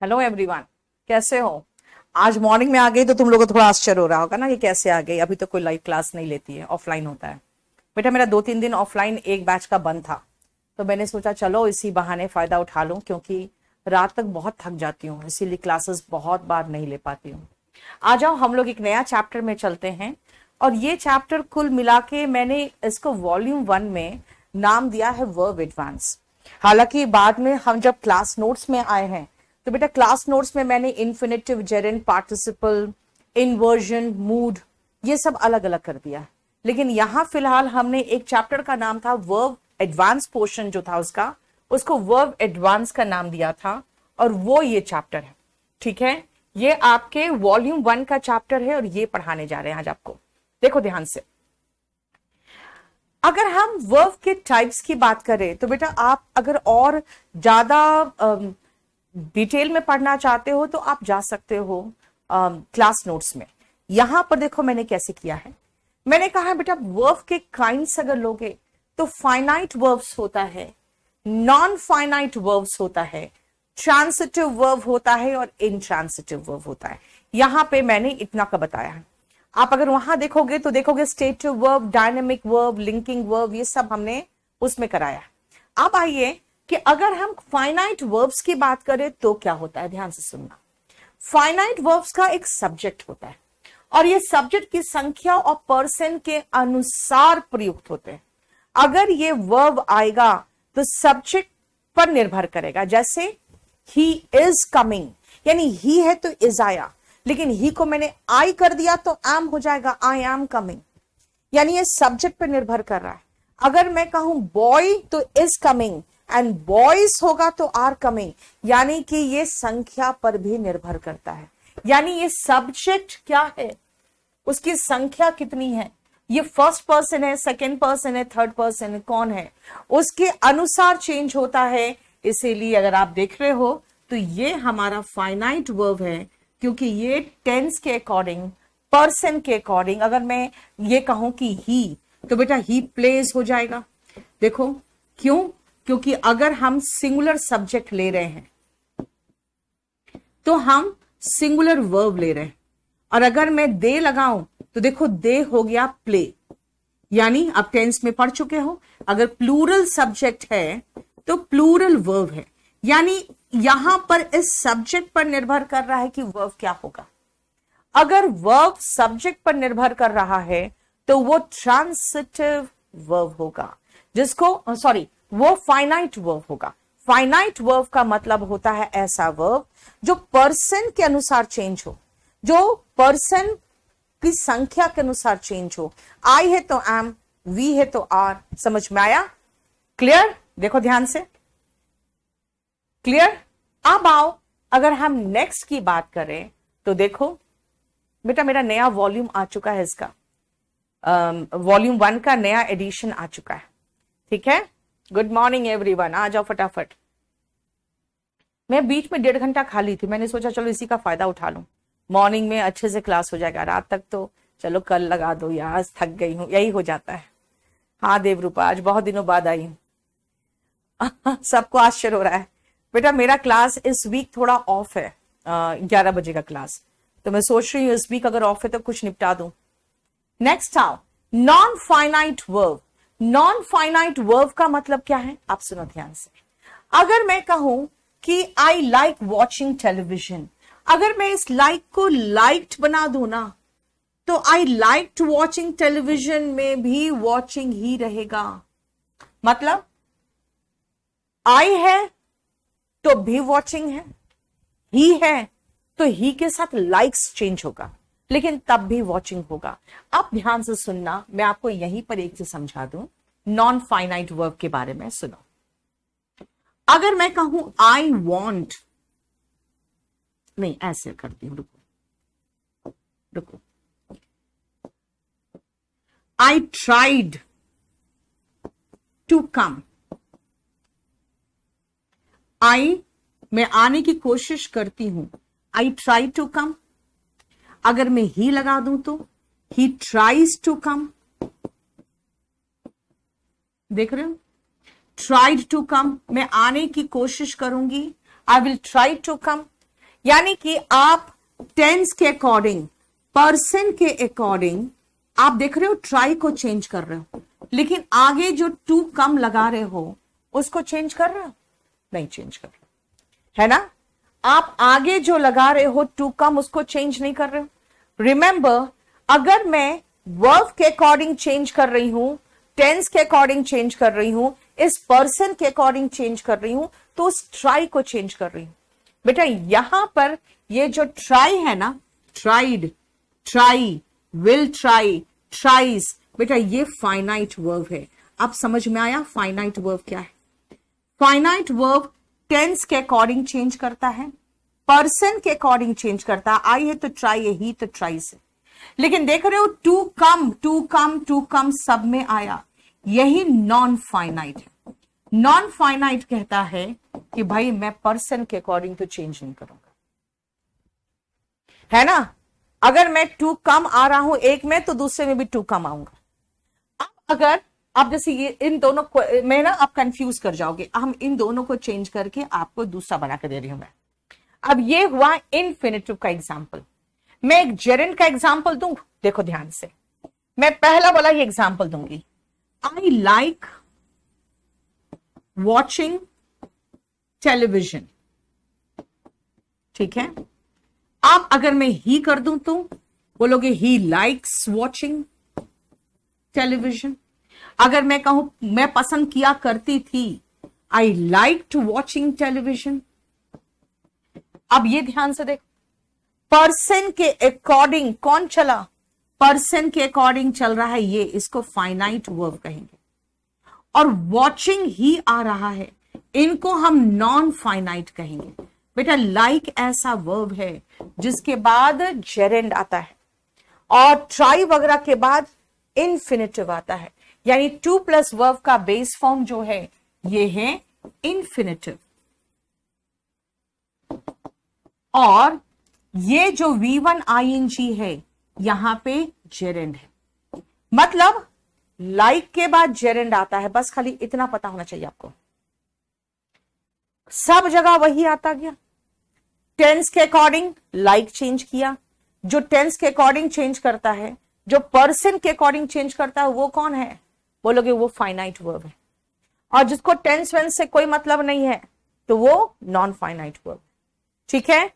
Hello everyone, कैसे हो? आज मॉर्निंग में आ गई तो तुम लोगों को थोड़ा आश्चर्य हो रहा होगा ना कि कैसे आ गई। अभी तो कोई लाइव क्लास नहीं लेती है, ऑफलाइन होता है। बेटा मेरा 2-3 दिन ऑफलाइन एक बैच का बंद था, तो मैंने सोचा चलो इसी बहाने फायदा उठा लूं, क्योंकि रात तक बहुत थक जाती हूँ, इसीलिए क्लासेस बहुत बार नहीं ले पाती हूँ। आ जाओ हम लोग एक नया चैप्टर में चलते हैं। और ये चैप्टर कुल मिला के मैंने इसको वॉल्यूम 1 में नाम दिया है वर्ब एडवांस। हालांकि बाद में हम जब क्लास नोट्स में आए हैं तो बेटा क्लास नोट्स में मैंने infinitive, Geraint, participle, inversion, mood ये सब अलग अलग कर दिया। लेकिन यहां फिलहाल हमने एक चैप्टर का नाम था वर्ब एडवांस, पोर्शन जो था उसको वर्ब एडवांस का नाम दिया था, और वो ये चैप्टर है। ठीक है, ये आपके वॉल्यूम 1 का चैप्टर है और ये पढ़ाने जा रहे हैं आज आपको। देखो ध्यान से, अगर हम वर्ब के टाइप्स की बात करें तो बेटा आप अगर और ज्यादा डिटेल में पढ़ना चाहते हो तो आप जा सकते हो क्लास नोट्स में। यहां पर देखो मैंने कैसे किया है। मैंने कहा है बेटा वर्ब के काइंड्स अगर लोगे तो फाइनाइट वर्ब्स होता है, नॉन फाइनाइट वर्ब्स होता है, ट्रांसिटिव वर्ब होता है और इनट्रांसिटिव वर्ब होता है। यहां पे मैंने इतना का बताया है। आप अगर वहां देखोगे तो देखोगे stative verb, dynamic verb, linking verb, ये सब हमने उसमें कराया है। अब आइए कि अगर हम फाइनाइट वर्ब्स की बात करें तो क्या होता है, ध्यान से सुनना। फाइनाइट वर्ब्स का एक सब्जेक्ट होता है और ये सब्जेक्ट की संख्या और पर्सन के अनुसार प्रयुक्त होते हैं। अगर ये वर्ब आएगा तो सब्जेक्ट पर निर्भर करेगा। जैसे ही इज कमिंग, यानी ही है तो इज आया, लेकिन ही को मैंने आई कर दिया तो एम हो जाएगा, आई एम कमिंग, यानी ये सब्जेक्ट पर निर्भर कर रहा है। अगर मैं कहूं बॉय तो इज कमिंग एंड बॉयज होगा तो आर कमिंग, यानी कि ये संख्या पर भी निर्भर करता है। यानी ये सब्जेक्ट क्या है, उसकी संख्या कितनी है, ये फर्स्ट पर्सन है, सेकंड पर्सन है, थर्ड पर्सन है, कौन है, उसके अनुसार चेंज होता है। इसीलिए अगर आप देख रहे हो तो ये हमारा फाइनाइट वर्ब है, क्योंकि ये टेंस के अकॉर्डिंग, पर्सन के अकॉर्डिंग, अगर मैं ये कहूं कि ही, तो बेटा ही प्लेज हो जाएगा। देखो क्यों, क्योंकि अगर हम सिंगुलर सब्जेक्ट ले रहे हैं तो हम सिंगुलर वर्ब ले रहे हैं। और अगर मैं दे लगाऊं तो देखो दे हो गया प्ले, यानी आप टेंस में पढ़ चुके हो, अगर प्लूरल सब्जेक्ट है तो प्लूरल वर्ब है। यानी यहां पर इस सब्जेक्ट पर निर्भर कर रहा है कि वर्ब क्या होगा। अगर वर्ब सब्जेक्ट पर निर्भर कर रहा है तो वो ट्रांसिटिव वर्ब होगा, जिसको वो फाइनाइट वर्ब होगा। फाइनाइट वर्ब का मतलब होता है ऐसा वर्ब जो पर्सन के अनुसार चेंज हो, जो पर्सन की संख्या के अनुसार चेंज हो। आई है तो एम, वी है तो आर। समझ में आया? क्लियर? देखो ध्यान से, क्लियर? अब आओ अगर हम नेक्स्ट की बात करें तो देखो बेटा मेरा नया वॉल्यूम आ चुका है, इसका वॉल्यूम 1 का नया एडिशन आ चुका है। ठीक है, गुड मॉर्निंग एवरीवन, आ जाओ फटाफट। मैं बीच में 1.5 घंटा खाली थी, मैंने सोचा चलो इसी का फायदा उठा लूं, मॉर्निंग में अच्छे से क्लास हो जाएगा, रात तक तो चलो कल लगा दो यार, आज थक गई हूं, यही हो जाता है। हाँ देवरूपा, आज बहुत दिनों बाद आई हूं। सबको आश्चर्य हो रहा है। बेटा मेरा क्लास इस वीक थोड़ा ऑफ है, 11 बजे का क्लास, तो मैं सोच रही हूँ इस वीक अगर ऑफ है तो कुछ निपटा दूं। नेक्स्ट आओ, non finite verb. Non finite verb का मतलब क्या है, आप सुनो ध्यान से। अगर मैं कहूं कि आई लाइक वॉचिंग टेलीविजन, अगर मैं इस लाइक को लाइक्ड बना दूं ना, तो आई लाइक्ड वॉचिंग टेलीविजन में भी वॉचिंग ही रहेगा। मतलब आई है तो भी वॉचिंग है, ही है तो ही के साथ लाइक्स चेंज होगा, लेकिन तब भी वॉचिंग होगा। अब ध्यान से सुनना, मैं आपको यहीं पर एक चीज समझा दूं नॉन फाइनाइट वर्ब के बारे में। सुनो, अगर मैं कहूं आई वॉन्ट, नहीं ऐसे करती हूं, रुको, आई ट्राइड टू कम, आई मैं आने की कोशिश करती हूं, आई ट्राई टू कम। अगर मैं ही लगा दूं तो ही ट्राइज टू कम, देख रहे हो, ट्राइड टू कम, मैं आने की कोशिश करूंगी, I will try to come. यानी कि आप टेंस के अकॉर्डिंग, पर्सन के अकॉर्डिंग आप देख रहे हो ट्राई को चेंज कर रहे हो, लेकिन आगे जो टू कम लगा रहे हो उसको चेंज कर रहे हो? नहीं चेंज कर रहे, है ना? आप आगे जो लगा रहे हो टू कम, उसको चेंज नहीं कर रहे हो। रिमेंबर, अगर मैं वर्ब के अकॉर्डिंग चेंज कर रही हूं, टेंस के अकॉर्डिंग चेंज कर रही हूं, इस पर्सन के अकॉर्डिंग चेंज कर रही हूं, तो उस ट्राई को चेंज कर रही हूं। बेटा यहां पर ये जो ट्राई है ना, tried, try, will try, tries, बेटा ये फाइनाइट वर्ब है। अब समझ में आया फाइनाइट वर्ब क्या है? फाइनाइट वर्ब टेंस के अकॉर्डिंग चेंज करता है, पर्सन के अकॉर्डिंग चेंज करता है। आई है तो ट्राई है, ही तो ट्राइज है। लेकिन देख रहे हो to come, to come, to come सब में आया, यही नॉन फाइनाइट है। नॉन फाइनाइट कहता है कि भाई मैं पर्सन के अकॉर्डिंग तो चेंज नहीं करूंगा, है ना? अगर मैं टू कम आ रहा हूं एक में, तो दूसरे में भी टू कम आऊंगा। अब अगर आप जैसे ये इन दोनों को मैं ना, आप कंफ्यूज कर जाओगे, हम इन दोनों को चेंज करके आपको दूसरा बना के दे रही हूं मैं। अब ये हुआ इनफिनिटिव का एग्जाम्पल। मैं एक जेरेंड का एग्जाम्पल दूं, देखो ध्यान से। मैं पहला वाला ये एग्जाम्पल दूंगी, आई लाइक वॉचिंग टेलीविजन, ठीक है? अब अगर मैं ही कर दूं तो बोलोगे ही लाइक्स वॉचिंग टेलीविजन। अगर मैं कहूं मैं पसंद किया करती थी, I like to watching television. अब ये ध्यान से देखो, पर्सन के अकॉर्डिंग कौन चला? पर्सन के अकॉर्डिंग चल रहा है ये, इसको फाइनाइट वर्ब कहेंगे। और वॉचिंग ही आ रहा है, इनको हम नॉन फाइनाइट कहेंगे। बेटा लाइक ऐसा वर्ब है जिसके बाद जेरेंड आता है और ट्राई वगैरह के बाद इनफिनिटिव आता है, यानी टू प्लस वर्ब का बेस फॉर्म जो है ये है इनफिनिटिव। और ये जो V1 ING है यहां पे जेरेंड है, मतलब लाइक के बाद जेरेंड आता है। बस खाली इतना पता होना चाहिए आपको, सब जगह वही आता गया। टेंस के अकॉर्डिंग लाइक चेंज किया, जो टेंस के अकॉर्डिंग चेंज करता है, जो पर्सन के अकॉर्डिंग चेंज करता है, वो कौन है? बोलोगे वो फाइनाइट वर्ब है। और जिसको टेंस वेंस से कोई मतलब नहीं है तो वो नॉन फाइनाइट वर्ब, ठीक है?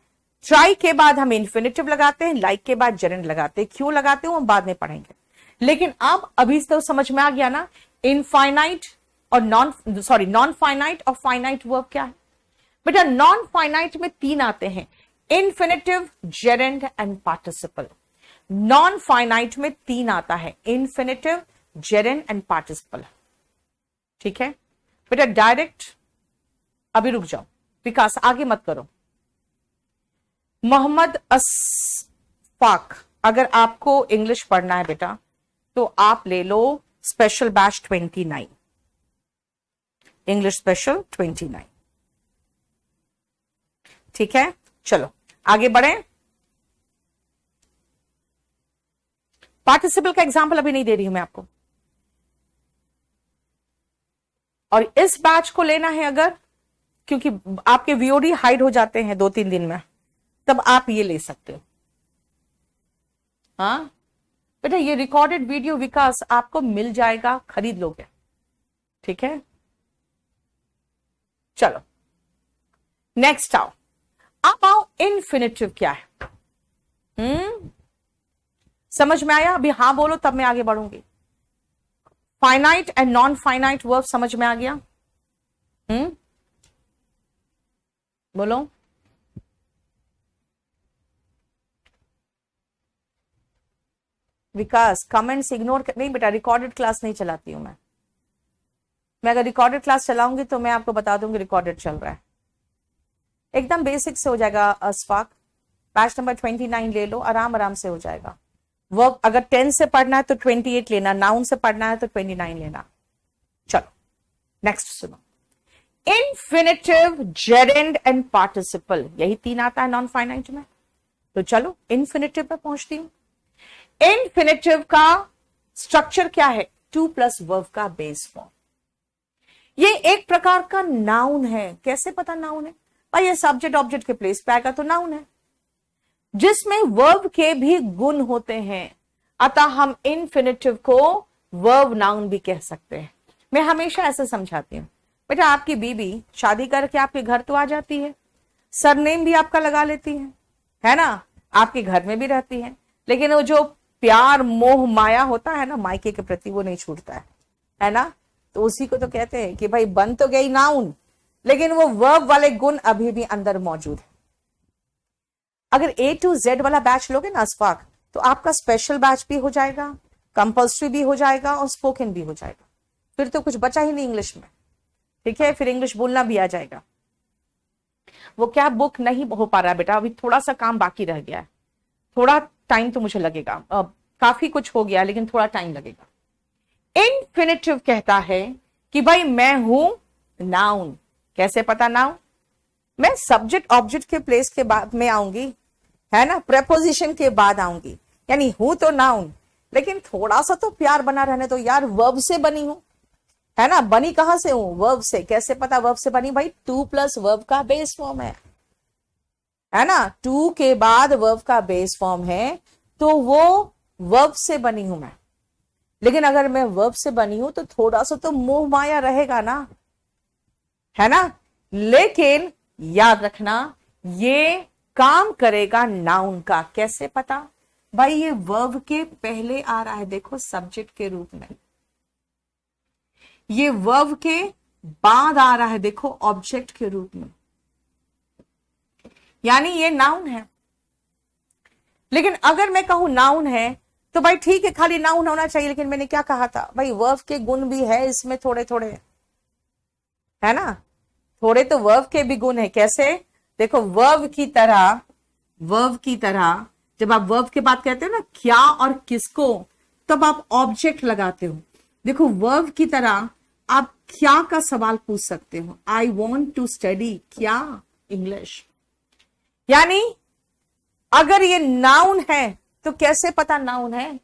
ट्राई के बाद हम इन्फिनिटिव लगाते हैं, लाइक के बाद जेरेंड लगाते हैं। क्यों लगाते हैं हम बाद में पढ़ेंगे, लेकिन अब अभी तो समझ में आ गया ना इनफाइनाइट और नॉन फाइनाइट और फाइनाइट वर्ब क्या है। बेटा नॉन फाइनाइट में तीन आते हैं, infinitive, gerund and participle. Non finite में तीन आता है, इन्फिनिटिव, जेरेंड एंड पार्टिसिपल, ठीक है? बेटा डायरेक्ट अभी रुक जाओ, विकास आगे मत करो। मोहम्मद अस्फाक, अगर आपको इंग्लिश पढ़ना है बेटा तो आप ले लो स्पेशल बैच 29, इंग्लिश स्पेशल 29, ठीक है? चलो आगे बढ़े। पार्टिसिपल का एग्जाम्पल अभी नहीं दे रही हूं मैं आपको, और इस बैच को लेना है अगर, क्योंकि आपके वीओडी हाइड हो जाते हैं 2-3 दिन में, तब आप ये ले सकते हो। हाँ बेटा ये रिकॉर्डेड वीडियो विकास आपको मिल जाएगा, खरीद लोगे, ठीक है? चलो नेक्स्ट आओ। अब आओ इनफिनिटिव क्या है? समझ में आया? अभी हाँ बोलो तब मैं आगे बढ़ूंगी। Finite and non finite verb समझ में आ गया? बोलो। विकास कमेंट्स इग्नोर नहीं बेटा, रिकॉर्डेड क्लास नहीं चलाती हूं मैं अगर रिकॉर्डेड क्लास चलाऊंगी तो मैं आपको बता दूंगी रिकॉर्डेड चल रहा है। एकदम बेसिक से हो जाएगा अस्फाक, बैच नंबर 29 ले लो, आराम आराम से हो जाएगा। वर्ब अगर 10 से पढ़ना है तो 28 लेना, नाउन से पढ़ना है तो 29 लेना। चलो नेक्स्ट सुनो, इनफिनिटिव, जेरेंड एंड पार्टिसिपल, यही तीन आता है नॉन फाइनाइट में। तो चलो इनफिनिटिव पे पहुंचती हूं। इनफिनिटिव का स्ट्रक्चर क्या है? 2 प्लस वर्ब का बेस फॉर्म। ये एक प्रकार का नाउन है। कैसे पता नाउन है? भाई ये सब्जेक्ट ऑब्जेक्ट के प्लेस पे आएगा तो नाउन है, जिसमें वर्ब के भी गुण होते हैं, अतः हम इन्फिनेटिव को वर्ब नाउन भी कह सकते हैं। मैं हमेशा ऐसे समझाती हूँ, बेटा आपकी बीबी शादी करके आपके घर तो आ जाती है, सरनेम भी आपका लगा लेती है ना, आपके घर में भी रहती है, लेकिन वो जो प्यार मोह माया होता है ना मायके के प्रति, वो नहीं छूटता है ना। तो उसी को तो कहते हैं कि भाई बन तो गई नाउन, लेकिन वो वर्ब वाले गुण अभी भी अंदर मौजूद है। अगर A to Z वाला बैच लोगे ना अस्फाक, तो आपका स्पेशल बैच भी हो जाएगा, कंपल्सरी भी हो जाएगा और स्पोकन भी हो जाएगा, फिर तो कुछ बचा ही नहीं इंग्लिश में, ठीक है। फिर इंग्लिश बोलना भी आ जाएगा। वो क्या बुक नहीं हो पा रहा है बेटा, अभी थोड़ा सा काम बाकी रह गया है, थोड़ा टाइम तो मुझे लगेगा, काफी कुछ हो गया लेकिन थोड़ा टाइम लगेगा। इन्फिनेटिव कहता है कि भाई मैं हूं नाउन। कैसे पता नाउन? मैं सब्जेक्ट ऑब्जेक्ट के प्लेस के बाद में आऊंगी, है ना, प्रेपोजिशन के बाद आऊंगी, यानी हूं तो नाउन, लेकिन थोड़ा सा तो प्यार बना रहने तो यार, वर्ब से बनी हूं, है ना। बनी कहां से हूं? वर्ब से। कैसे पता वर्ब से बनी? भाई 2 प्लस वर्ब का बेस फॉर्म है ना, 2 के बाद वर्ब का बेस फॉर्म है, तो वो वर्ब से बनी हूं मैं। लेकिन अगर मैं वर्ब से बनी हूं तो थोड़ा सा तो मोह माया रहेगा ना, है ना। लेकिन याद रखना ये काम करेगा नाउन का। कैसे पता? भाई ये वर्ब के पहले आ रहा है, देखो सब्जेक्ट के रूप में, ये वर्ब के बाद आ रहा है, देखो ऑब्जेक्ट के रूप में, यानी ये नाउन है। लेकिन अगर मैं कहूं नाउन है तो भाई ठीक है, खाली नाउन होना चाहिए, लेकिन मैंने क्या कहा था भाई, वर्ब के गुण भी है इसमें थोड़े थोड़े, है ना, थोड़े तो वर्ब के भी गुण है। कैसे? देखो वर्ब की तरह जब आप वर्ब के बाद कहते हो ना क्या और किसको, तब आप ऑब्जेक्ट लगाते हो। देखो वर्ब की तरह आप क्या का सवाल पूछ सकते हो, आई वॉन्ट टू स्टडी क्या इंग्लिश। यानी अगर ये नाउन है तो कैसे पता नाउन है?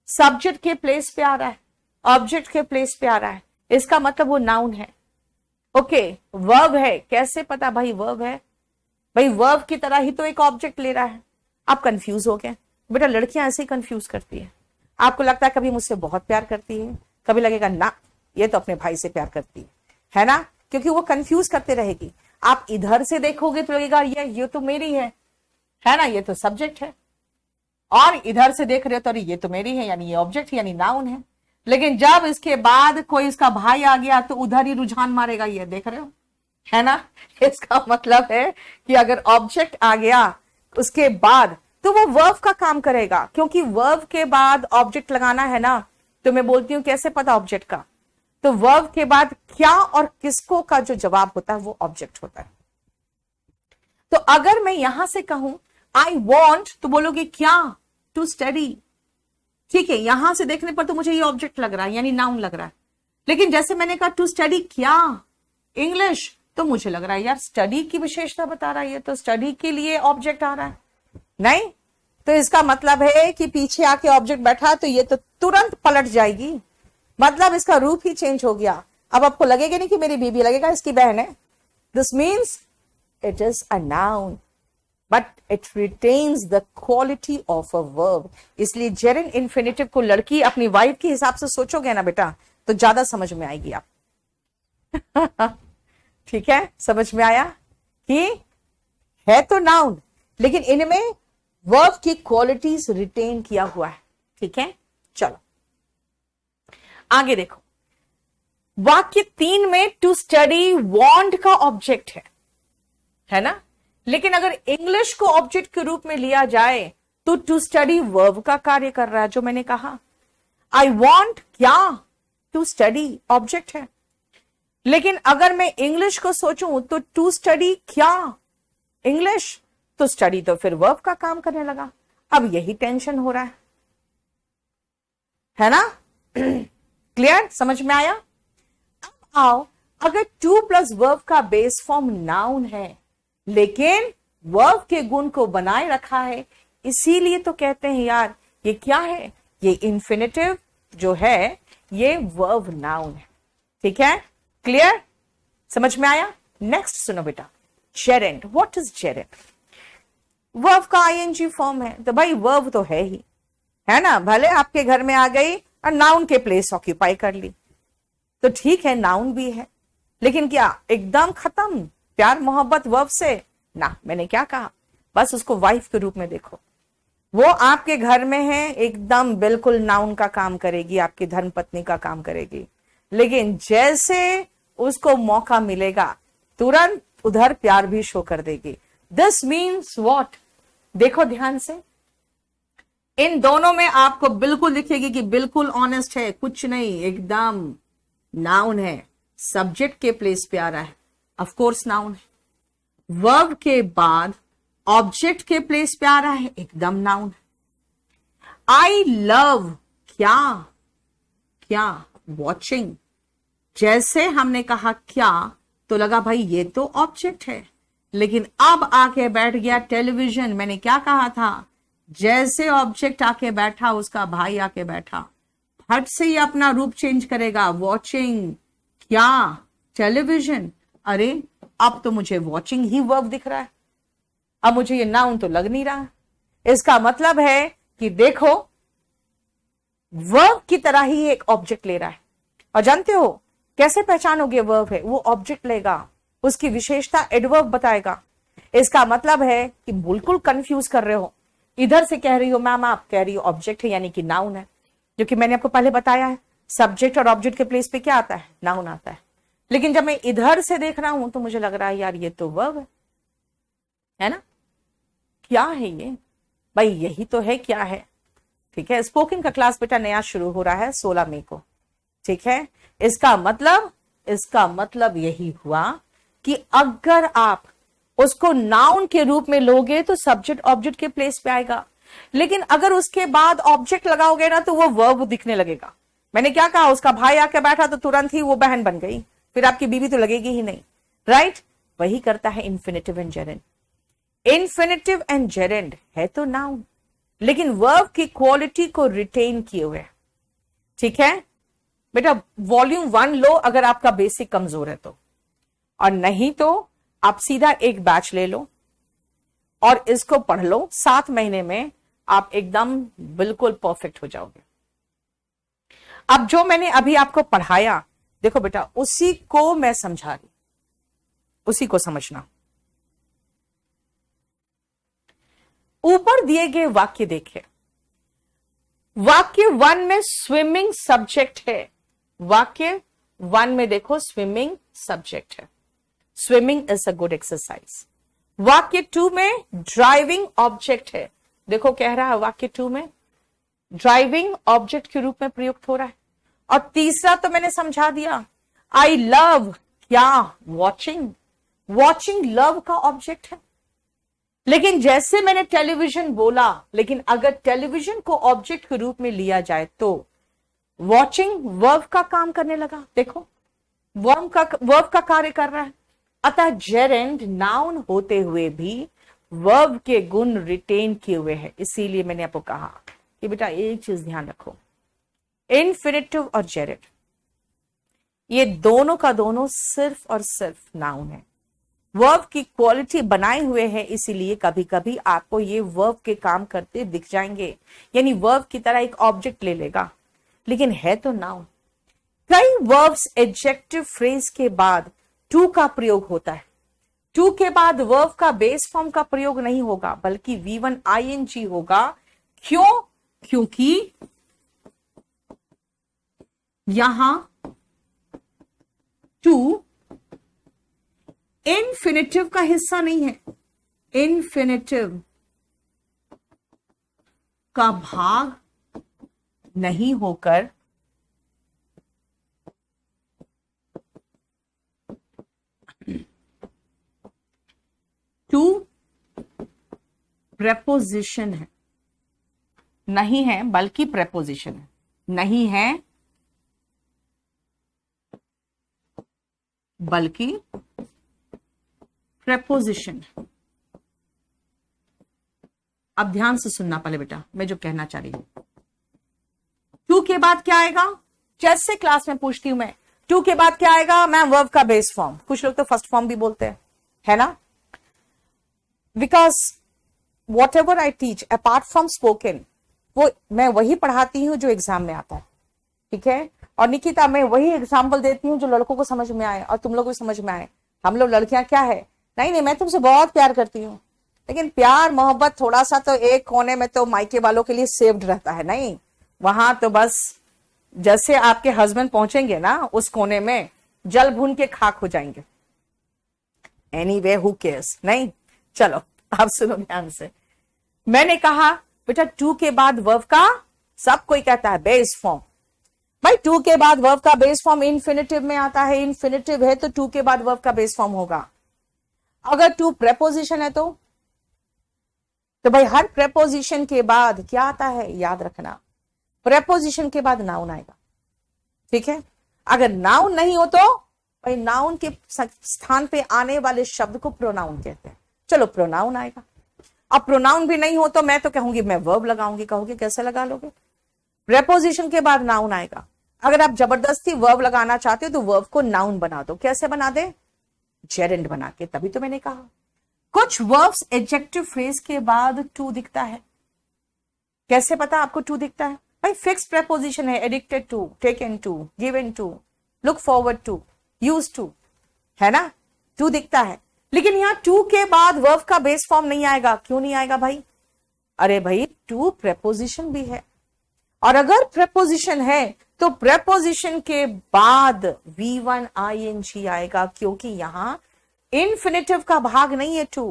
सब्जेक्ट के प्लेस पे आ रहा है, ऑब्जेक्ट के प्लेस पे आ रहा है, इसका मतलब वो नाउन है। ओके, वर्ब है, कैसे पता भाई वर्ब है? भाई वर्ब की तरह ही तो एक ऑब्जेक्ट ले रहा है। आप कंफ्यूज हो गए बेटा, लड़कियां ऐसे ही कंफ्यूज करती है। आपको लगता है कभी मुझसे बहुत प्यार करती है, कभी लगेगा ना ये तो अपने भाई से प्यार करती है ना, क्योंकि वो कंफ्यूज करते रहेगी। आप इधर से देखोगे तो लगेगा ये तो मेरी है ना, ये तो सब्जेक्ट है, और इधर से देख रहे हो तो ये तो मेरी है, यानी ये ऑब्जेक्ट यानी नाउन है। लेकिन जब इसके बाद कोई इसका भाई आ गया तो उधर ही रुझान मारेगा, ये देख रहे हो, है ना। इसका मतलब है कि अगर ऑब्जेक्ट आ गया उसके बाद तो वो वर्ब का काम करेगा, क्योंकि वर्ब के बाद ऑब्जेक्ट लगाना है ना। तो मैं बोलती हूं कैसे पता ऑब्जेक्ट का? तो वर्ब के बाद क्या और किसको का जो जवाब होता है वो ऑब्जेक्ट होता है। तो अगर मैं यहां से कहूं आई वॉन्ट, तो बोलोगे क्या? To study. ठीक है, यहां से देखने पर तो मुझे ये ऑब्जेक्ट लग रहा है, यानी नाउन लग रहा है। लेकिन जैसे मैंने कहा टू स्टडी क्या इंग्लिश, तो मुझे लग रहा है यार स्टडी की विशेषता बता रहा है, तो स्टडी के लिए ऑब्जेक्ट आ रहा है नहीं। तो इसका मतलब है कि पीछे आके ऑब्जेक्ट बैठा तो ये तो तुरंत पलट जाएगी, मतलब इसका रूप ही चेंज हो गया। अब आपको लगेगा नहीं कि मेरी बीबी, लगेगा इसकी बहन है। This means it is a noun but it retains the quality of a verb. इसलिए जेरिन इन्फिनेटिव को लड़की अपनी वाइफ के हिसाब से सोचोगे ना बेटा, तो ज्यादा समझ में आएगी आप। ठीक है, समझ में आया कि है तो नाउन, लेकिन इनमें वर्ब की क्वालिटीज रिटेन किया हुआ है। ठीक है, चलो आगे देखो। वाक्य 3 में टू स्टडी वांट का ऑब्जेक्ट है ना, लेकिन अगर इंग्लिश को ऑब्जेक्ट के रूप में लिया जाए तो टू स्टडी वर्ब का कार्य कर रहा है। जो मैंने कहा आई वॉन्ट क्या, टू स्टडी ऑब्जेक्ट है। लेकिन अगर मैं इंग्लिश को सोचूं तो टू स्टडी क्या इंग्लिश, तो स्टडी तो फिर वर्ब का काम करने लगा। अब यही टेंशन हो रहा है ना। क्लियर, समझ में आया? अब आओ, अगर टू प्लस वर्ब का बेस फॉर्म नाउन है लेकिन वर्ब के गुण को बनाए रखा है, इसीलिए तो कहते हैं यार ये क्या है, ये इन्फिनेटिव जो है ये वर्ब नाउन है। ठीक है, क्लियर, समझ में आया? नेक्स्ट सुनो बेटा, gerund, what is gerund? Verb का आईएनजी फॉर्म है, तो भाई वर्ब तो है ही, है ना, भले आपके घर में आ गई और नाउन के प्लेस ऑक्यूपाई कर ली, तो ठीक है नाउन भी है, लेकिन क्या एकदम खत्म प्यार मोहब्बत वर्ब से? ना, मैंने क्या कहा, बस उसको वाइफ के रूप में देखो, वो आपके घर में है, एकदम बिल्कुल नाउन का काम करेगी, आपकी धर्मपत्नी का काम करेगी, लेकिन जैसे उसको मौका मिलेगा तुरंत उधर प्यार भी शो कर देगी। This means what? देखो ध्यान से, इन दोनों में आपको बिल्कुल दिखेगी कि बिल्कुल ऑनेस्ट है, कुछ नहीं, एकदम नाउन है, सब्जेक्ट के प्लेस पे आ रहा है, ऑफ कोर्स नाउन है, वर्ब के बाद ऑब्जेक्ट के प्लेस पे आ रहा है, एकदम नाउन है। आई लव क्या? क्या? वॉचिंग। जैसे हमने कहा क्या, तो लगा भाई ये तो ऑब्जेक्ट है, लेकिन अब आके बैठ गया टेलीविजन। मैंने क्या कहा था, जैसे ऑब्जेक्ट आके बैठा, उसका भाई आके बैठा, फट से ही अपना रूप चेंज करेगा, वॉचिंग क्या? टेलीविजन। अरे अब तो मुझे वॉचिंग ही वर्ब दिख रहा है, अब मुझे ये नाउन तो लग नहीं रहा। इसका मतलब है कि देखो वर्ब की तरह ही एक ऑब्जेक्ट ले रहा है, और जानते हो कैसे पहचानोगे वर्ब है? वो ऑब्जेक्ट लेगा, उसकी विशेषता एडवर्ब बताएगा। इसका मतलब है कि बिल्कुल कंफ्यूज कर रहे हो, इधर से कह रही हो मैम, आप कह रही हो ऑब्जेक्ट है यानी कि नाउन है, जो कि मैंने आपको पहले बताया है सब्जेक्ट और ऑब्जेक्ट के प्लेस पे क्या आता है, नाउन आता है। लेकिन जब मैं इधर से देख रहा हूं तो मुझे लग रहा है यार ये तो वर्ब है ना, क्या है ये भाई? यही तो है, क्या है? ठीक है, स्पोकन का क्लास बेटा नया शुरू हो रहा है 16 मई को, ठीक है। इसका मतलब यही हुआ कि अगर आप उसको नाउन के रूप में लोगे तो सब्जेक्ट ऑब्जेक्ट के प्लेस पे आएगा, लेकिन अगर उसके बाद ऑब्जेक्ट लगाओगे ना तो वो वर्ब दिखने लगेगा। मैंने क्या कहा, उसका भाई आके बैठा तो तुरंत ही वो बहन बन गई, फिर आपकी बीवी तो लगेगी ही नहीं, राइट? वही करता है infinitive and gerund. Infinitive and gerund है तो नाउन, लेकिन वर्ब की क्वालिटी को रिटेन किए हुए, ठीक है बेटा। वॉल्यूम 1 लो अगर आपका बेसिक कमजोर है तो, और नहीं तो आप सीधा एक बैच ले लो और इसको पढ़ लो, 7 महीने में आप एकदम बिल्कुल परफेक्ट हो जाओगे। अब जो मैंने अभी आपको पढ़ाया, देखो बेटा उसी को मैं समझा रही, उसी को समझना। ऊपर दिए गए वाक्य देखे, वाक्य 1 में स्विमिंग सब्जेक्ट है, वाक्य 1 में देखो स्विमिंग सब्जेक्ट है, swimming is a good exercise. वाक्य 2 में ड्राइविंग ऑब्जेक्ट है, देखो कह रहा है वाक्य 2 में ड्राइविंग ऑब्जेक्ट के रूप में प्रयुक्त हो रहा है। और तीसरा तो मैंने समझा दिया, आई लव क्या? वॉचिंग। वॉचिंग लव का ऑब्जेक्ट है, लेकिन जैसे मैंने टेलीविजन बोला, लेकिन अगर टेलीविजन को ऑब्जेक्ट के रूप में लिया जाए तो वॉचिंग वर्ब का काम करने लगा, देखो वर्ब का कार्य कर रहा है। अतः जेरेंड नाउन होते हुए भी वर्ब के गुण रिटेन किए हुए हैं। इसीलिए मैंने आपको कहा कि बेटा एक चीज ध्यान रखो, इन्फिनेटिव और जेरेंड ये दोनों का दोनों सिर्फ और सिर्फ नाउन है, वर्ब की क्वालिटी बनाए हुए हैं, इसीलिए कभी कभी आपको ये वर्ब के काम करते दिख जाएंगे, यानी वर्ब की तरह एक ऑब्जेक्ट ले लेगा, लेकिन है तो नाउन। कई वर्ब्स एडजेक्टिव फ्रेज के बाद टू का प्रयोग होता है, टू के बाद वर्ब का बेस फॉर्म का प्रयोग नहीं होगा, बल्कि V1 ING होगा। क्यों? क्योंकि यहां टू इन्फिनेटिव का हिस्सा नहीं है, इन्फिनेटिव का भाग नहीं होकर टू प्रेपोजिशन है, नहीं है बल्कि प्रेपोजिशन है, नहीं है बल्कि प्रेपोजिशन। अब ध्यान से सुनना पहले बेटा, मैं जो कहना चाह रही हूं, टू के बाद क्या आएगा? जैसे क्लास में पूछती हूं मैं, टू के बाद क्या आएगा? मैम वर्ब का बेस फॉर्म, कुछ लोग तो फर्स्ट फॉर्म भी बोलते हैं, है ना? Because what ever I teach apart from spoken, वो मैं वही पढ़ाती हूँ जो एग्जाम में आता है, ठीक है। और निकिता, मैं वही एग्जाम्पल देती हूँ जो लड़कों को समझ में आए और तुम लोग को समझ में आए। हम लोग लड़कियां क्या है, नहीं नहीं मैं तुमसे बहुत प्यार करती हूँ, लेकिन प्यार मोहब्बत थोड़ा सा तो एक कोने में तो मायके वालों के लिए सेव्ड रहता है, नहीं वहां तो बस जैसे आपके हस्बैंड पहुंचेंगे ना उस कोने में, जल भून के खाक हो जाएंगे। एनीवे हु केयर्स, नहीं चलो आप सुनो ध्यान से। मैंने कहा बेटा टू के बाद वर्ब का, सब कोई कहता है बेस फॉर्म, भाई टू के बाद वर्ब का बेस फॉर्म इन्फिनिटिव में आता है, इन्फिनिटिव है तो टू के बाद वर्ब का बेस फॉर्म होगा। अगर टू प्रेपोजिशन है तो भाई हर प्रेपोजिशन के बाद क्या आता है, याद रखना, प्रेपोजिशन के बाद नाउन आएगा, ठीक है। अगर नाउन नहीं हो तो भाई नाउन के स्थान पे आने वाले शब्द को प्रोनाउन कहते हैं। चलो प्रोनाउन आएगा, अब प्रोनाउन भी नहीं हो तो मैं तो कहूंगी मैं वर्ब लगाऊंगी, कहोगे कैसे लगा लोगे, प्रेपोजिशन के बाद नाउन आएगा। अगर आप जबरदस्ती वर्ब लगाना चाहते हो तो वर्ब को नाउन बना दो, कैसे बना दे, जेरेंड बना के। तभी तो मैंने कहा कुछ वर्ब्स एडजेक्टिव फ्रेज के बाद टू दिखता है। कैसे पता आपको टू दिखता है, भाई फिक्स प्रेपोजिशन है, addicted to, taken to, given to, look forward to, use to, है ना, टू दिखता है। लेकिन यहां टू के बाद वर्ब का बेस फॉर्म नहीं आएगा। क्यों नहीं आएगा भाई, अरे भाई टू प्रेपोजिशन भी है, और अगर प्रेपोजिशन है तो प्रेपोजिशन के बाद V1 ING आएगा, क्योंकि यहां इन्फिनिटिव का भाग नहीं है टू,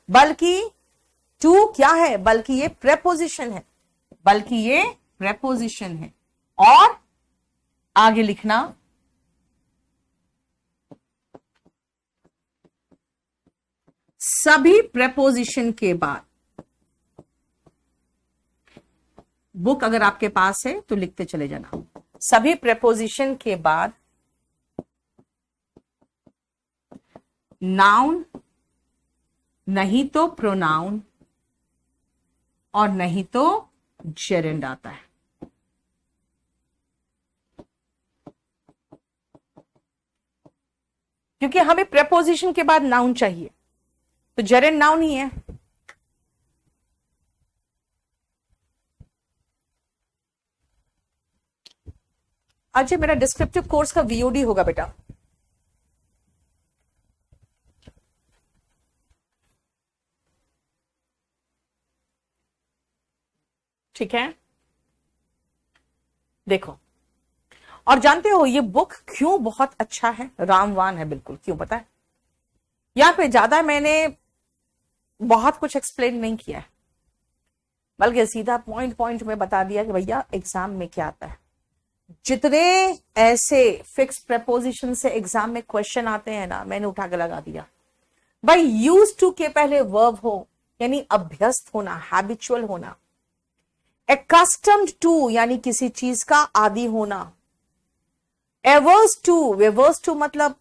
बल्कि टू क्या है, बल्कि ये प्रेपोजिशन है, बल्कि ये प्रेपोजिशन है। और आगे लिखना सभी प्रेपोजिशन के बाद, बुक अगर आपके पास है तो लिखते चले जाना, सभी प्रेपोजिशन के बाद नाउन नहीं तो प्रोनाउन और नहीं तो जेरेंड आता है। क्योंकि हमें प्रेपोजिशन के बाद नाउन चाहिए, तो जेरेंड नाउन ही है। अच्छा मेरा डिस्क्रिप्टिव कोर्स का VOD होगा बेटा, ठीक है, देखो। और जानते हो ये बुक क्यों बहुत अच्छा है, रामवान है बिल्कुल, क्यों पता है, यहां पे ज्यादा मैंने बहुत कुछ एक्सप्लेन नहीं किया है, बल्कि सीधा पॉइंट पॉइंट में बता दिया कि भैया एग्जाम में क्या आता है। जितने ऐसे फिक्स प्रेपोजिशन से एग्जाम में क्वेश्चन आते हैं ना, मैंने उठा के लगा दिया। भाई यूज टू के पहले वर्ब हो, यानी अभ्यस्त होना, हैबिचुअल होना। एक्कस्टम्ड टू यानी किसी चीज का आदी होना। एवर्स टू, वेवर्स टू मतलब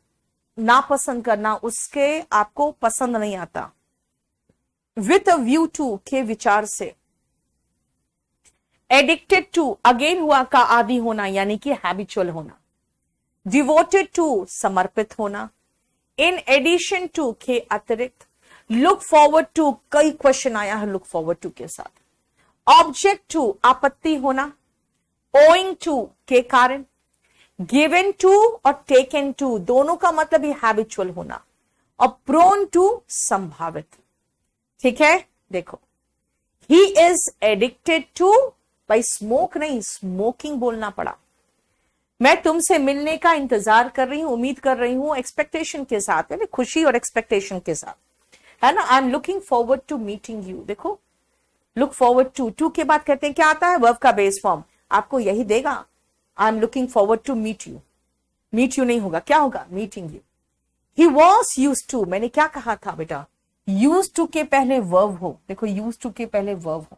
नापसंद करना, उसके आपको पसंद नहीं आता। विथ अ व्यू टू के विचार से। एडिक्टेड टू अगेन हुआ का आदि होना, यानी कि हैबिचुअल होना। डिवोटेड टू समर्पित होना। इन एडिशन टू के अतिरिक्त। लुक फॉरवर्ड टू, कई क्वेश्चन आया है लुक फॉरवर्ड टू के साथ। ऑब्जेक्ट टू आपत्ति होना। ओइंग टू के कारण। गिवन टू और टेकन टू दोनों का मतलब ही हैबिचुअल होना। और प्रोन टू संभावित, ठीक है। देखो ही इज एडिक्टेड टू, भाई स्मोक नहीं स्मोकिंग बोलना पड़ा। मैं तुमसे मिलने का इंतजार कर रही हूं, उम्मीद कर रही हूं, एक्सपेक्टेशन के साथ, यानी खुशी और एक्सपेक्टेशन के साथ, है ना। I am looking forward to meeting you. देखो लुक फॉरवर्ड टू, टू के बाद कहते हैं क्या आता है, वर्ब का बेस फॉर्म, आपको यही देगा। I am looking forward to meet you. Meet you नहीं होगा, क्या होगा, meeting you. He was use to, मैंने क्या कहा था बेटा, यूज टू के पहले वर्ब हो। देखो यूज टू के पहले वर्ब हो,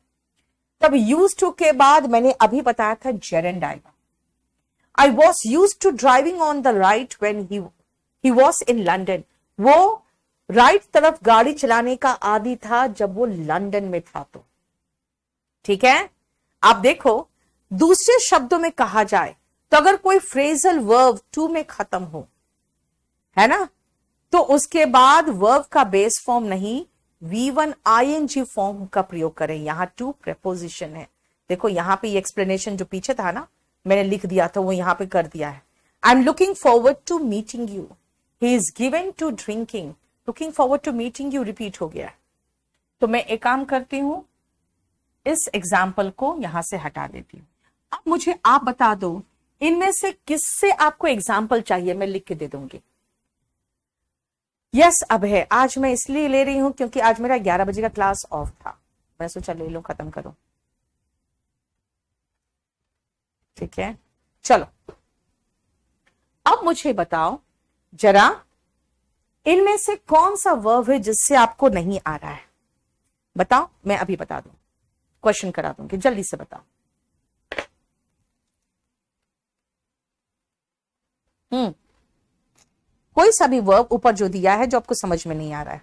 तब यूज टू के बाद मैंने अभी बताया था जेरेंड आएगा। I was use to driving on the right when he was in London. वो राइट तरफ गाड़ी चलाने का आदी था जब वो लंदन में था। तो ठीक है, आप देखो दूसरे शब्दों में कहा जाए तो अगर कोई फ्रेजल वर्ब टू में खत्म हो, है ना, तो उसके बाद वर्ब का बेस फॉर्म नहीं V1 ING फॉर्म का प्रयोग करें। यहां टू प्रेपोजिशन है। देखो यहां पे ये एक्सप्लेनेशन जो पीछे था ना, मैंने लिख दिया था, वो यहां पे कर दिया है। I am looking forward to meeting you, he is given to drinking. Looking forward to meeting you repeat हो गया है। तो मैं एक काम करती हूं, इस एग्जाम्पल को यहां से हटा देती हूं। अब मुझे आप बता दो, इनमें से किससे आपको एग्जाम्पल चाहिए, मैं लिख के दे दूंगी। यस अब है। आज मैं इसलिए ले रही हूं क्योंकि आज मेरा 11 बजे का क्लास ऑफ था, मैं सोचा ले लूं, खत्म करूं। ठीक है, चलो अब मुझे बताओ जरा, इनमें से कौन सा वर्ब है जिससे आपको नहीं आ रहा है? बताओ, मैं अभी बता दूं, क्वेश्चन करा दूंगी, जल्दी से बताओ। कोई सा भी वर्ब ऊपर जो दिया है जो आपको समझ में नहीं आ रहा है।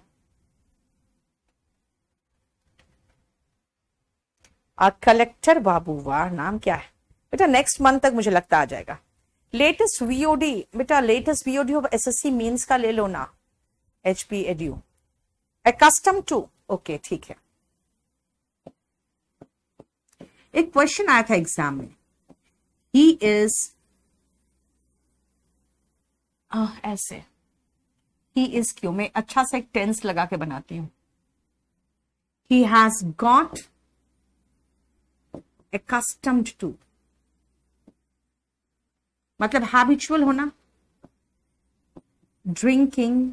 कलेक्टर बाबू, वाह, नाम क्या है बेटा? नेक्स्ट मंथ तक मुझे लगता आ जाएगा। लेटेस्ट वीओडी, बेटा latest VOD of SSC mains का ले लो ना, एचपी एड्यू। अकस्टम टू, ओके ठीक है। एक क्वेश्चन आया था एग्जाम में, ही इज, ऐसे ही इज क्यों, मैं अच्छा सा एक टेंस लगा के बनाती हूं। ही हैज गॉट accustomed to, मतलब हैबिचुअल होना, drinking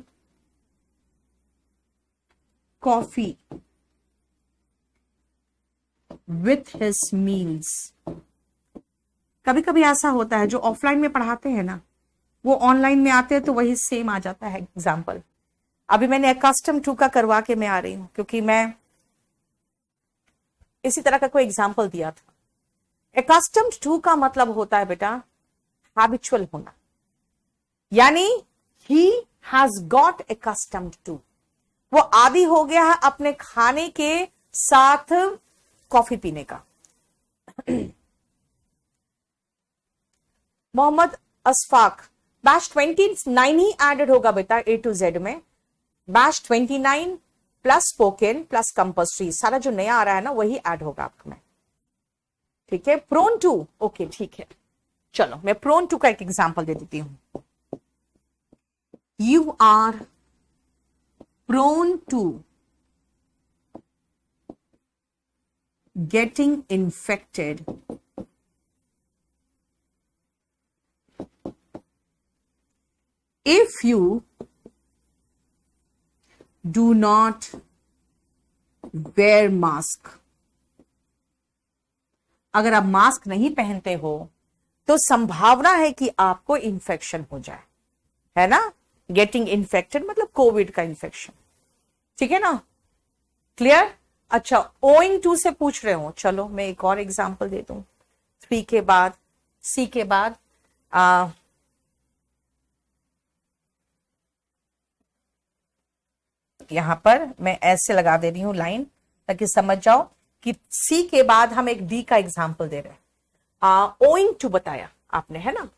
coffee with his meals. कभी कभी ऐसा होता है जो ऑफलाइन में पढ़ाते हैं ना, वो ऑनलाइन में आते हैं तो वही सेम आ जाता है एग्जाम्पल। अभी मैंने अकस्टम टू का करवा के मैं आ रही हूं क्योंकि मैं इसी तरह का कोई एग्जाम्पल दिया था। अकस्टम्ड टू का मतलब होता है बेटा हैबिचुअल होना, यानी he has got accustomed to, वो आदी हो गया है अपने खाने के साथ कॉफी पीने का। मोहम्मद असफाक, बैच 29 ही एडेड होगा बेटा A to Z में। Batch 29 plus spoken plus compulsory, सारा जो नया आ रहा है ना वही ऐड होगा आपको में। ठीक है, प्रोन टू, ओके ठीक है। चलो मैं प्रोन टू का एक एग्जांपल दे देती हूं। You are prone to getting infected if you do not wear mask। अगर आप मास्क नहीं पहनते हो तो संभावना है कि आपको इन्फेक्शन हो जाए, है ना। गेटिंग इन्फेक्टेड मतलब कोविड का इन्फेक्शन, ठीक है ना, क्लियर। अच्छा, ओइंग टू से पूछ रहे हो, चलो मैं एक और एग्जांपल दे दूं। 3 के बाद, सी के बाद यहां पर मैं ऐसे लगा दे रही हूं लाइन ताकि समझ जाओ कि सी के बाद हम एक डी का एग्जांपल दे रहे हैं। ओइंग टू बताया आपने, है ना।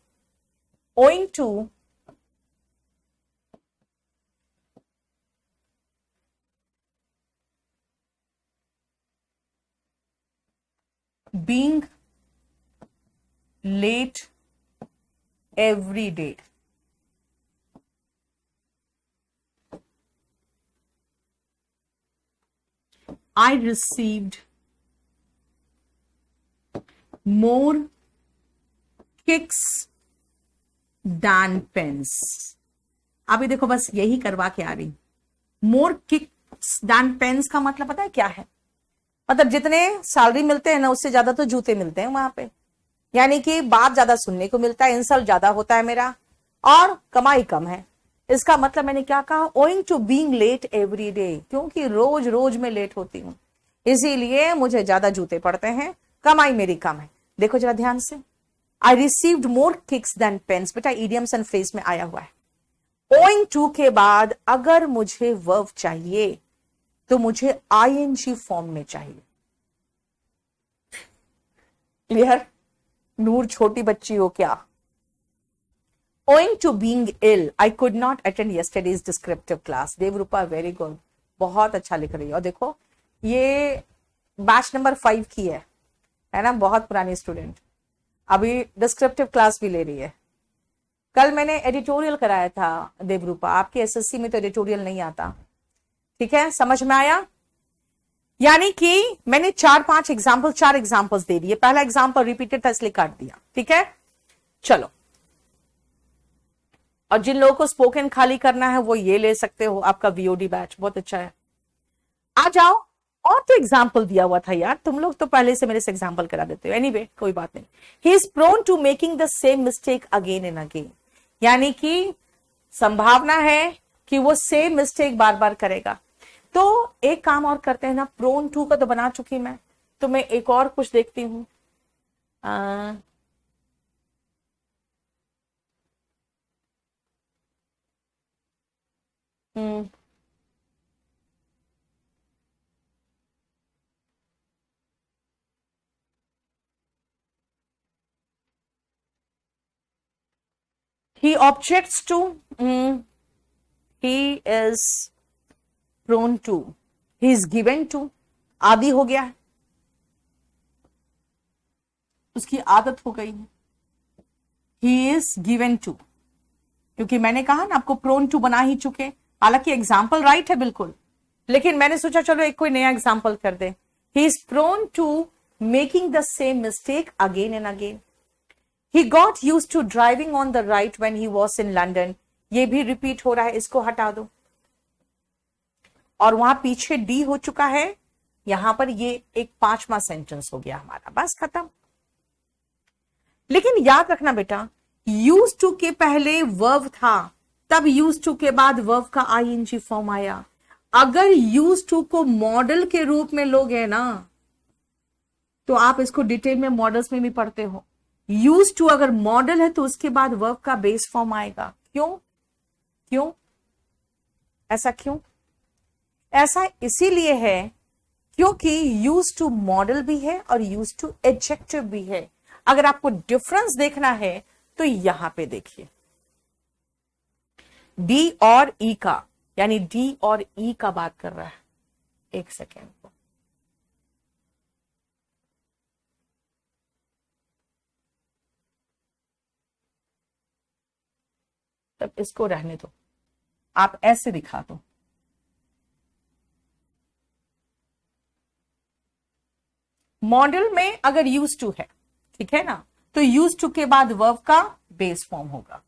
Owing to being late every day, I received more kicks than pens। अभी देखो बस यही करवा के आ रही। more kicks than pens का मतलब पता है क्या है? मतलब जितने सैलरी मिलते हैं ना उससे ज्यादा तो जूते मिलते हैं वहां पे, यानी कि बात ज्यादा सुनने को मिलता है, इंसल्ट ज्यादा होता है मेरा, और कमाई कम है। इसका मतलब मैंने क्या कहा, owing to being late every day, क्योंकि रोज रोज मैं लेट होती हूं इसीलिए मुझे ज्यादा जूते पड़ते हैं, कमाई मेरी कम है। देखो जरा ध्यान से, I received more kicks than pence, बेटा इडियम्स एंड फ्रेज में आया हुआ है। ओइंग टू के बाद अगर मुझे वर्ब चाहिए तो मुझे आईएनजी फॉर्म में चाहिए। क्लियर? नूर छोटी बच्ची हो क्या? Owing to being ill, I could not attend yesterday's descriptive class. Devrupa, very good. बहुत अच्छा लिख रही है। और देखो ये बैच नंबर 5 की है ना, बहुत पुरानी स्टूडेंट, अभी डिस्क्रिप्टिव क्लास भी ले रही है। कल मैंने एडिटोरियल कराया था देवरूपा, आपके एसएससी में तो एडिटोरियल नहीं आता, ठीक है, समझ में आया? यानी कि मैंने 4 एग्जाम्पल्स दे दिए। पहला एग्जाम्पल रिपीटेड था इसलिए काट दिया, ठीक है। चलो, और जिन लोगों को स्पोकन खाली करना है वो ये ले सकते हो, आपका वीओडी बैच बहुत अच्छा है। आ जाओ, और तो एग्जाम्पल दिया हुआ था यार, तुम लोग तो पहले से मेरे से एग्जाम्पल करा देते हो। एनीवे कोई बात नहीं। He is prone to making the same mistake again and again, यानी कि संभावना है कि वो सेम मिस्टेक बार बार करेगा। तो एक काम और करते हैं ना, प्रोन टू का तो बना चुकी मैं, तो मैं एक और कुछ देखती हूं। he objects to, he is prone to, he is given to, आदि हो गया है, उसकी आदत हो गई है। he is given to, क्योंकि मैंने कहा ना आपको प्रोन टू बना ही चुके, हालांकि एग्जाम्पल राइट है बिल्कुल, लेकिन मैंने सोचा चलो एक कोई नया एग्जाम्पल कर दे। he is prone to making the same mistake again and again. He got used to driving on the right when he was in London. ये भी रिपीट हो रहा है, इसको हटा दो। और वहां पीछे डी हो चुका है, यहां पर ये एक 5वां सेंटेंस हो गया हमारा, बस खत्म। लेकिन याद रखना बेटा, यूज टू के पहले वर्ब था, तब यूज टू के बाद वर्ब का आईएनजी फॉर्म आया। अगर यूज टू को मॉडल के रूप में लोगे ना, तो आप इसको डिटेल में मॉडल्स में भी पढ़ते हो। यूज टू अगर मॉडल है तो उसके बाद वर्ब का बेस फॉर्म आएगा। क्यों क्यों ऐसा क्यों? ऐसा इसीलिए है क्योंकि यूज टू मॉडल भी है और यूज टू एडजेक्टिव भी है। अगर आपको डिफरेंस देखना है तो यहां पे देखिए, डी और ई का, यानी डी और ई का बात कर रहा है। एक सेकेंड, तब इसको रहने दो, आप ऐसे दिखा दो। मॉडल में अगर यूज टू है, ठीक है ना, तो यूज टू के बाद वर्ब का बेस फॉर्म होगा।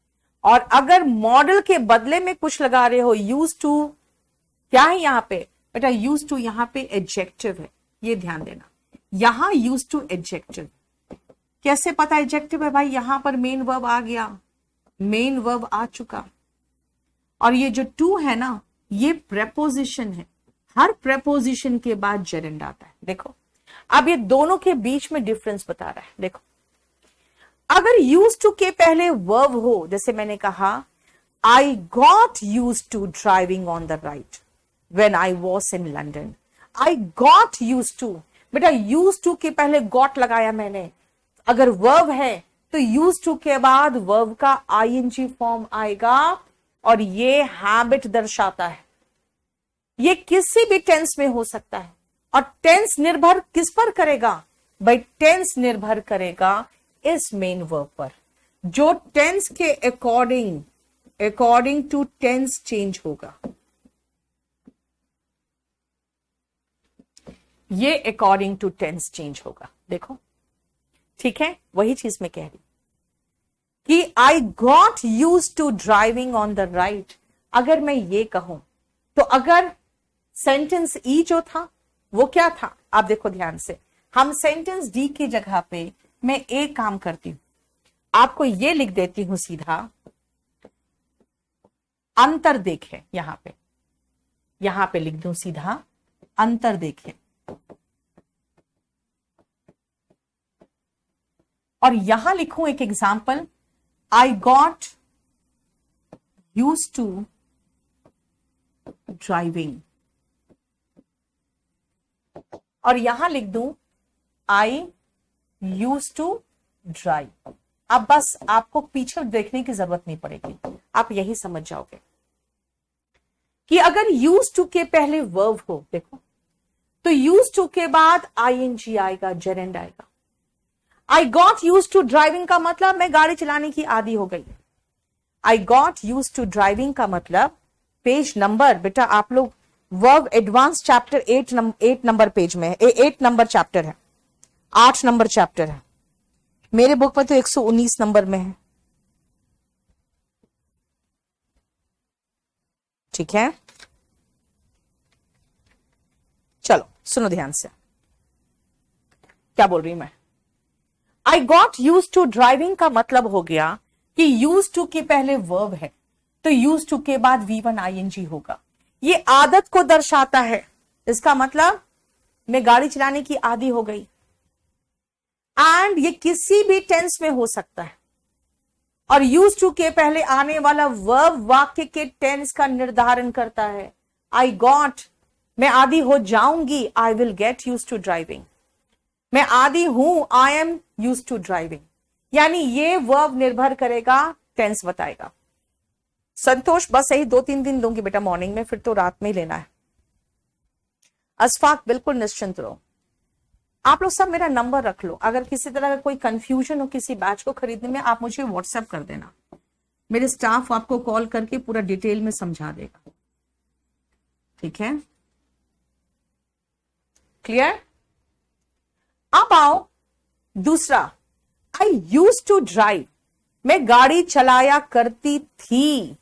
और अगर मॉडल के बदले में कुछ लगा रहे हो, यूज टू क्या है यहां पे बेटा? यूज टू यहां पे एडजेक्टिव है, ये ध्यान देना। यहां यूज टू एडजेक्टिव, कैसे पता एडजेक्टिव है भाई? यहां पर मेन वर्ब आ गया, मेन वर्ब आ चुका, और ये जो टू है ना, ये प्रेपोजिशन है। हर प्रेपोजिशन के बाद जेरेंड आता है। देखो अब ये दोनों के बीच में डिफरेंस बता रहा है। देखो अगर यूज टू के पहले वर्ब हो, जैसे मैंने कहा I got use to driving on the right when I was in London. I got use to, बेटा यूज टू के पहले गॉट लगाया मैंने। अगर वर्ब है तो यूज टू के बाद वर्ब का आईएनजी फॉर्म आएगा, और ये हैबिट दर्शाता है। ये किसी भी टेंस में हो सकता है, और टेंस निर्भर किस पर करेगा भाई? टेंस निर्भर करेगा इस मेन वर्ब पर, जो टेंस के अकॉर्डिंग टू टेंस चेंज होगा। ये अकॉर्डिंग टू टेंस चेंज होगा। देखो ठीक है, वही चीज मैं कह रही कि I got use to driving on the right. अगर मैं ये कहूं तो अगर सेंटेंस ई जो था वो क्या था? आप देखो ध्यान से, हम सेंटेंस डी की जगह पे मैं एक काम करती हूं, आपको ये लिख देती हूं सीधा, अंतर देखें। यहां पे लिख दूं सीधा, अंतर देखें। और यहां लिखूं एक example, I got use to driving, और यहां लिख दूं आई यूज टू ड्राइव। अब बस आपको पीछे देखने की जरूरत नहीं पड़ेगी, आप यही समझ जाओगे कि अगर यूज टू के पहले वर्ब हो, देखो, तो यूज टू के बाद आईएनजी आएगा, जेरेंड आएगा। I got use to driving का मतलब मैं गाड़ी चलाने की आदी हो गई। I got use to driving का मतलब पेज नंबर, बेटा आप लोग verb advance chapter 8 number page में है, 8 नंबर चैप्टर है, 8 नंबर चैप्टर है। मेरे बुक में तो 119 नंबर में है, ठीक है। चलो सुनो ध्यान से, क्या बोल रही हूं मैं। I got use to driving का मतलब हो गया कि यूज टू के पहले वर्ब है, तो यूज टू के बाद V1 ING होगा। ये आदत को दर्शाता है, इसका मतलब मैं गाड़ी चलाने की आदी हो गई। एंड ये किसी भी टेंस में हो सकता है, और यूज टू के पहले आने वाला वर्ब वाक्य के टेंस का निर्धारण करता है। आई गॉट, मैं आदी हो जाऊंगी, I will get use to driving. मैं आदी हूं, I am use to driving, यानी ये वर्ब निर्भर करेगा, टेंस बताएगा। संतोष बस यही 2-3 दिन दूंगी बेटा मॉर्निंग में, फिर तो रात में ही लेना है। अशफाक बिल्कुल निश्चिंत रहो। आप लोग सब मेरा नंबर रख लो, अगर किसी तरह का कोई कंफ्यूजन हो किसी बैच को खरीदने में, आप मुझे व्हाट्सएप कर देना, मेरे स्टाफ आपको कॉल करके पूरा डिटेल में समझा देगा, ठीक है, क्लियर। अब आओ दूसरा, आई यूज टू ड्राइव, मैं गाड़ी चलाया करती थी।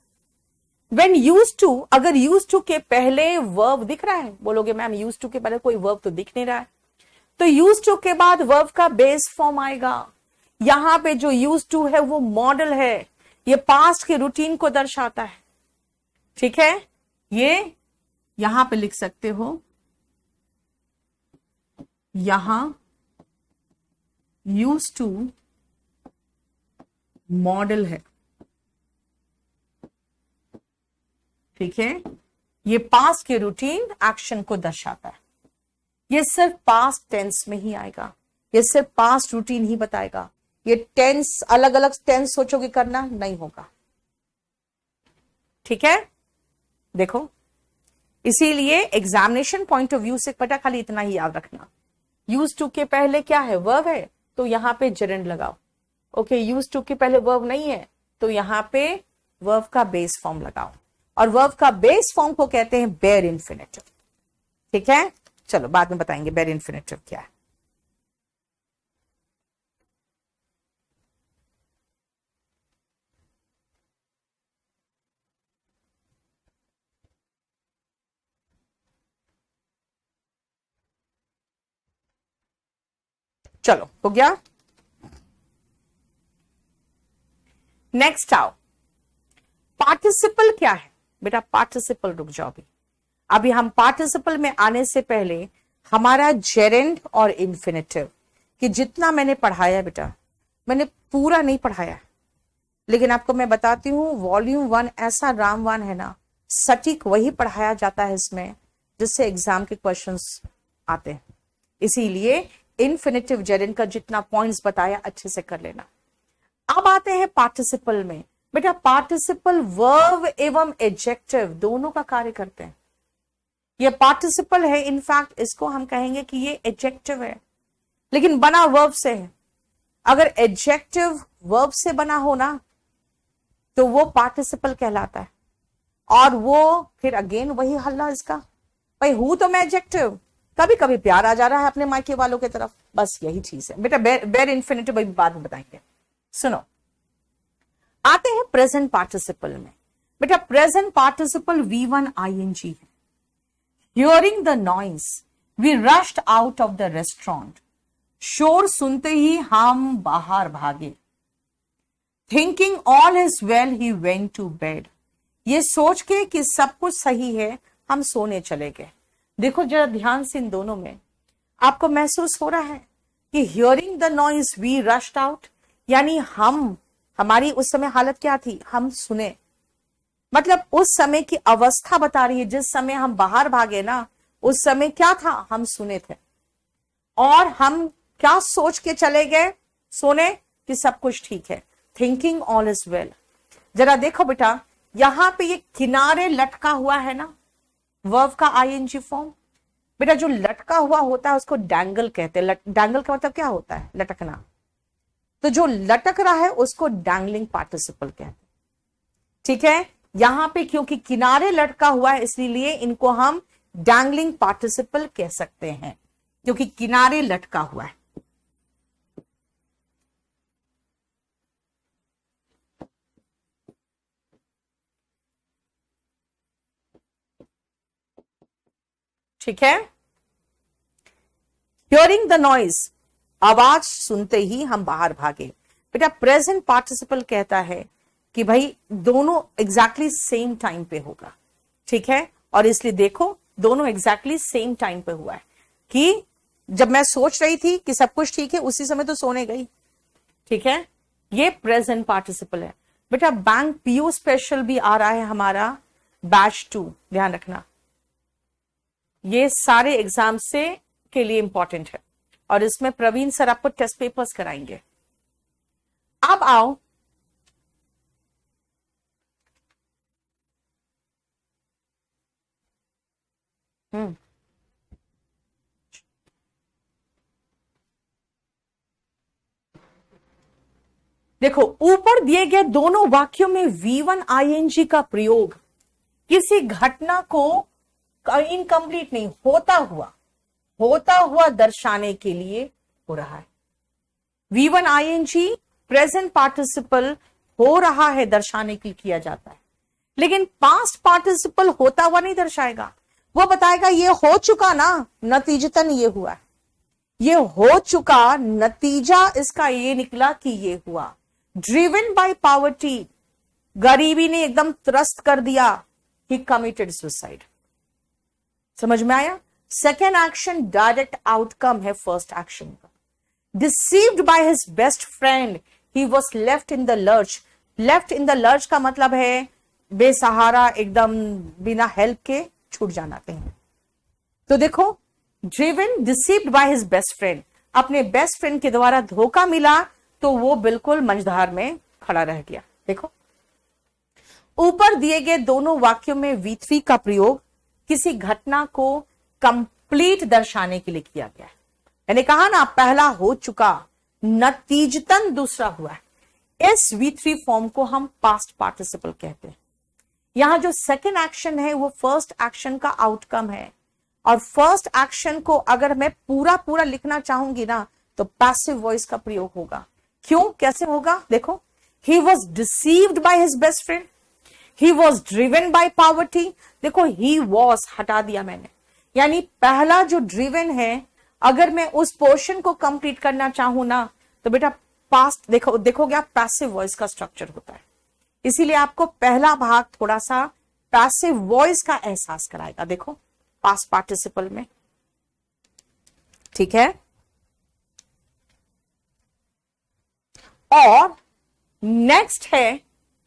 When used to, अगर used to के पहले verb दिख रहा है, बोलोगे मैम used to के पहले कोई verb तो दिख नहीं रहा है, तो used to के बाद verb का बेस फॉर्म आएगा। यहां पे जो used to है वो मॉडल है, ये पास्ट के रूटीन को दर्शाता है, ठीक है। ये यहां पे लिख सकते हो, यहां used to मॉडल है, ठीक है। ये पास्ट के रूटीन एक्शन को दर्शाता है। ये सिर्फ पास्ट टेंस में ही आएगा, ये सिर्फ पास्ट रूटीन ही बताएगा। ये टेंस अलग अलग टेंस सोचोगे करना नहीं होगा, ठीक है। देखो, इसीलिए एग्जामिनेशन पॉइंट ऑफ व्यू से बेटा खाली इतना ही याद रखना, यूज टू के पहले क्या है, वर्ब है, तो यहां पे जेरेंड लगाओ। ओके, यूज टू के पहले वर्ब नहीं है, तो यहां पे वर्ब का बेस फॉर्म लगाओ, और वर्ब का बेस फॉर्म को कहते हैं बेयर इन्फिनेटिव, ठीक है। चलो बाद में बताएंगे बेयर इन्फिनेटिव क्या है। चलो हो गया। नेक्स्ट आओ, पार्टिसिपल क्या है बेटा। पार्टिसिपल, रुक जाओ अभी हम पार्टिसिपल में आने से पहले हमारा जेरेंड और इन्फिनेटिव कि जितना मैंने पढ़ाया बेटा, मैंने पूरा नहीं पढ़ाया, लेकिन आपको मैं बताती हूँ वॉल्यूम 1 ऐसा रामवान है ना, सटीक वही पढ़ाया जाता है इसमें जिससे एग्जाम के क्वेश्चंस आते हैं। इसीलिए इन्फिनेटिव जेरेंड का जितना पॉइंट्स बताया अच्छे से कर लेना। अब आते हैं पार्टिसिपल में। बेटा पार्टिसिपल वर्ब एवं एडजेक्टिव दोनों का कार्य करते हैं। ये पार्टिसिपल है, इनफैक्ट इसको हम कहेंगे कि ये एडजेक्टिव है, लेकिन बना वर्ब से है। अगर एडजेक्टिव वर्ब से बना हो ना तो वो पार्टिसिपल कहलाता है, और वो फिर अगेन वही हल्ला इसका, भाई हूं तो मैं एडजेक्टिव, कभी कभी प्यार आ जा रहा है अपने मायके वालों की तरफ, बस यही चीज है बेटा। बेयर इन्फिनेटिव भाई बाद में बताएंगे। सुनो, आते हैं प्रेजेंट पार्टिसिपल में। बेटा प्रेजेंट पार्टिसिपल V1 ING है। Hearing the noise we rushed out of the restaurant, शोर सुनते ही हम बाहर भागे। Thinking all is well he went to bed, ये सोच के कि सब कुछ सही है हम सोने चले गए। देखो जरा ध्यान से, इन दोनों में आपको महसूस हो रहा है कि hearing the noise we rushed out, यानी हमारी उस समय हालत क्या थी, हम सुने, मतलब उस समय की अवस्था बता रही है। जिस समय हम बाहर भागे ना, उस समय क्या था, हम सुने थे, और हम क्या सोच के चले गए सोने कि सब कुछ ठीक है। Thinking all is well. जरा देखो बेटा, यहां पे ये किनारे लटका हुआ है ना, वर्ब का आईएनजी फॉर्म। बेटा जो लटका हुआ होता है उसको डैंगल कहते हैं। डैंगल का मतलब क्या होता है? लटकना। तो जो लटक रहा है उसको डैंगलिंग पार्टिसिपल कहते हैं। ठीक है, यहां पे क्योंकि किनारे लटका हुआ है इसलिए इनको हम डैंगलिंग पार्टिसिपल कह सकते हैं, क्योंकि किनारे लटका हुआ है। ठीक है, हियरिंग द नॉइज, आवाज सुनते ही हम बाहर भागे। बेटा प्रेजेंट पार्टिसिपल कहता है कि भाई दोनों एग्जैक्टली सेम टाइम पे होगा। ठीक है, और इसलिए देखो दोनों एग्जैक्टली सेम टाइम पे हुआ है कि जब मैं सोच रही थी कि सब कुछ ठीक है उसी समय तो सोने गई। ठीक है, ये प्रेजेंट पार्टिसिपल है। बेटा बैंक पीयू स्पेशल भी आ रहा है हमारा बैच 2, ध्यान रखना। ये सारे एग्जाम से के लिए इंपॉर्टेंट है और इसमें प्रवीण सर आपको टेस्ट पेपर्स कराएंगे। अब आओ देखो, ऊपर दिए गए दोनों वाक्यों में V1 ING का प्रयोग किसी घटना को इनकम्प्लीट नहीं, होता हुआ दर्शाने के लिए हो रहा है। V1 ING प्रेजेंट पार्टिसिपल हो रहा है दर्शाने के लिए किया जाता है, लेकिन पास्ट पार्टिसिपल होता हुआ नहीं दर्शाएगा। वो बताएगा ये हो चुका ना, नतीजतन ये हुआ, ये हो चुका, नतीजा इसका ये निकला कि ये हुआ। ड्रिवन बाय पॉवर्टी, गरीबी ने एकदम त्रस्त कर दिया, ही कमिटेड सुसाइड। समझ में आया? सेकेंड एक्शन डायरेक्ट आउटकम है फर्स्ट एक्शन का। Deceived by his best friend, he was left in the lurch. Left in the lurch का मतलब है बेसहारा, एकदम बिना हेल्प के छूट जाना कहीं। तो देखो, driven deceived by his best friend, अपने बेस्ट फ्रेंड के द्वारा धोखा मिला तो वो बिल्कुल मंझधार में खड़ा रह गया। देखो, ऊपर दिए गए दोनों वाक्यों में V3 का प्रयोग किसी घटना को कंप्लीट दर्शाने के लिए किया गया है। मैंने कहा ना, पहला हो चुका, नतीजतन दूसरा हुआ है। इस V3 फॉर्म को हम पास्ट पार्टिसिपल कहते हैं। यहां जो सेकेंड एक्शन है वो फर्स्ट एक्शन का आउटकम है, और फर्स्ट एक्शन को अगर मैं पूरा लिखना चाहूंगी ना तो पैसिव वॉइस का प्रयोग होगा। क्यों, कैसे होगा? देखो, he was deceived by his best friend, he was driven by poverty. देखो, ही वॉज हटा दिया मैंने, यानी पहला जो ड्रिवन है, अगर मैं उस पोर्शन को कंप्लीट करना चाहूं ना तो बेटा पास्ट, देखोगे आप पैसिव वॉइस का स्ट्रक्चर होता है। इसीलिए आपको पहला भाग थोड़ा सा पैसिव वॉइस का एहसास कराएगा। देखो पास्ट पार्टिसिपल में, ठीक है। और नेक्स्ट है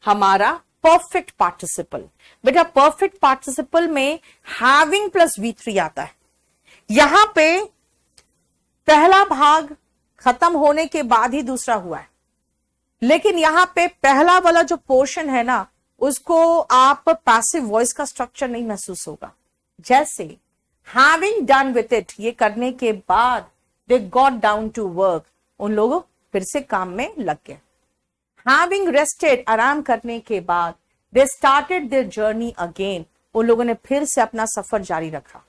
हमारा परफेक्ट पार्टिसिपल। बेटा परफेक्ट पार्टिसिपल में हैविंग प्लस V3 आता है। यहां पे पहला भाग खत्म होने के बाद ही दूसरा हुआ है, लेकिन यहां पे पहला वाला जो पोर्शन है ना उसको आप पैसिव वॉइस का स्ट्रक्चर नहीं महसूस होगा। जैसे हैविंग डन विथ इट, ये करने के बाद they got down to work, उन लोगों फिर से काम में लग गए। हैविंग रेस्टेड, आराम करने के बाद they started their journey again, उन लोगों ने फिर से अपना सफर जारी रखा।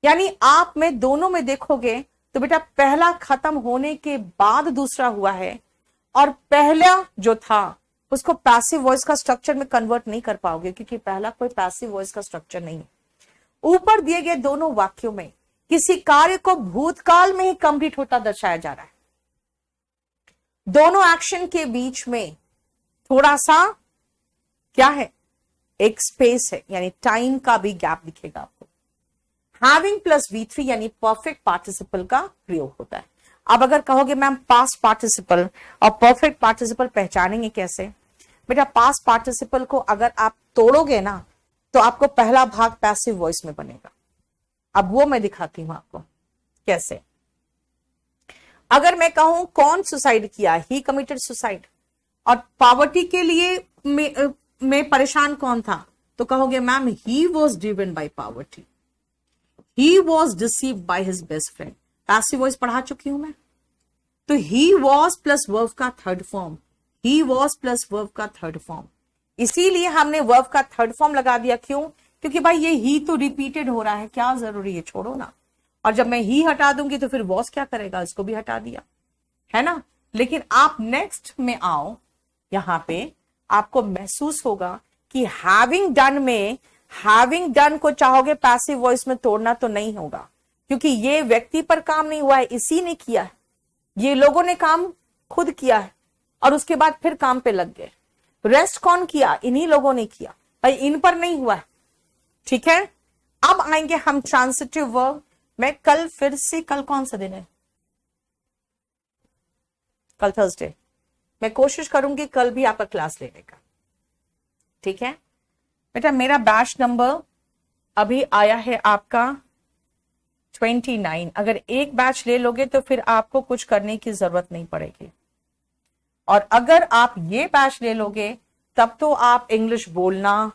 यानी आप में दोनों में देखोगे तो बेटा पहला खत्म होने के बाद दूसरा हुआ है, और पहला जो था उसको पैसिव वॉइस का स्ट्रक्चर में कन्वर्ट नहीं कर पाओगे क्योंकि पहला कोई पैसिव वॉइस का स्ट्रक्चर नहीं है। ऊपर दिए गए दोनों वाक्यों में किसी कार्य को भूतकाल में ही कंप्लीट होता दर्शाया जा रहा है। दोनों एक्शन के बीच में थोड़ा सा क्या है, एक स्पेस है, यानी टाइम का भी गैप दिखेगा आपको। हैविंग प्लस V3 यानी परफेक्ट पार्टिसिपल का प्रयोग होता है। अब अगर कहोगे मैम पास्ट पार्टिसिपल और परफेक्ट पार्टिसिपल पहचानेंगे कैसे? बेटा पास्ट पार्टिसिपल को अगर आप तोड़ोगे ना तो आपको पहला भाग पैसिव वॉइस में बनेगा। अब वो मैं दिखाती हूं आपको कैसे। अगर मैं कहूं कौन सुसाइड किया, ही कमिटेड सुसाइड, और पॉवर्टी के लिए में परेशान कौन था, तो कहोगे ma'am he was driven by poverty, he was deceived by his best friend. Passive voice पढ़ा चुकी हूं मैं। तो ही वॉज प्लस वर्ब का third form, he was plus verb का थर्ड फॉर्म, इसीलिए हमने वर्ब का थर्ड फॉर्म लगा दिया। क्यों? क्योंकि भाई ये ही तो रिपीटेड हो रहा है, क्या जरूरी है, छोड़ो ना। और जब मैं ही हटा दूंगी तो फिर वॉज क्या करेगा, इसको भी हटा दिया, है ना। लेकिन आप नेक्स्ट में आओ, यहां पे आपको महसूस होगा कि हैविंग डन में हैविंग डन को चाहोगे पैसिव वॉइस में तोड़ना तो नहीं होगा, क्योंकि ये व्यक्ति पर काम नहीं हुआ है, इसी ने किया है। ये लोगों ने काम खुद किया है और उसके बाद फिर काम पे लग गए। रेस्ट कौन किया? इन्हीं लोगों ने किया भाई, इन पर नहीं हुआ है। ठीक है, अब आएंगे हम ट्रांसिटिव वर्ब। मैं कल फिर से, कल कौन सा दिन है? कल थर्सडे। मैं कोशिश करूंगी कल भी आपका क्लास लेने का। ठीक है बेटा, मेरा बैच नंबर अभी आया है आपका 29। अगर एक बैच ले लोगे तो फिर आपको कुछ करने की जरूरत नहीं पड़ेगी, और अगर आप ये बैच ले लोगे तब तो आप इंग्लिश बोलना,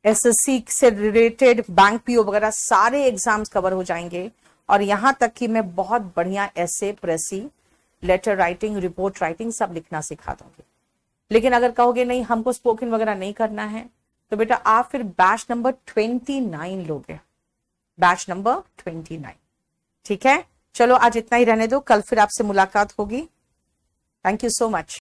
एसएससी से रिलेटेड बैंक पीओ वगैरह सारे एग्जाम्स कवर हो जाएंगे। और यहां तक कि मैं बहुत बढ़िया ऐसे प्रेसी, लेटर राइटिंग, रिपोर्ट राइटिंग सब लिखना सिखा दूंगी। लेकिन अगर कहोगे नहीं हमको स्पोकन वगैरह नहीं करना है, तो बेटा आप फिर बैच नंबर 29 लोगे, बैच नंबर 29। ठीक है, चलो आज इतना ही रहने दो, कल फिर आपसे मुलाकात होगी। Thank you so much.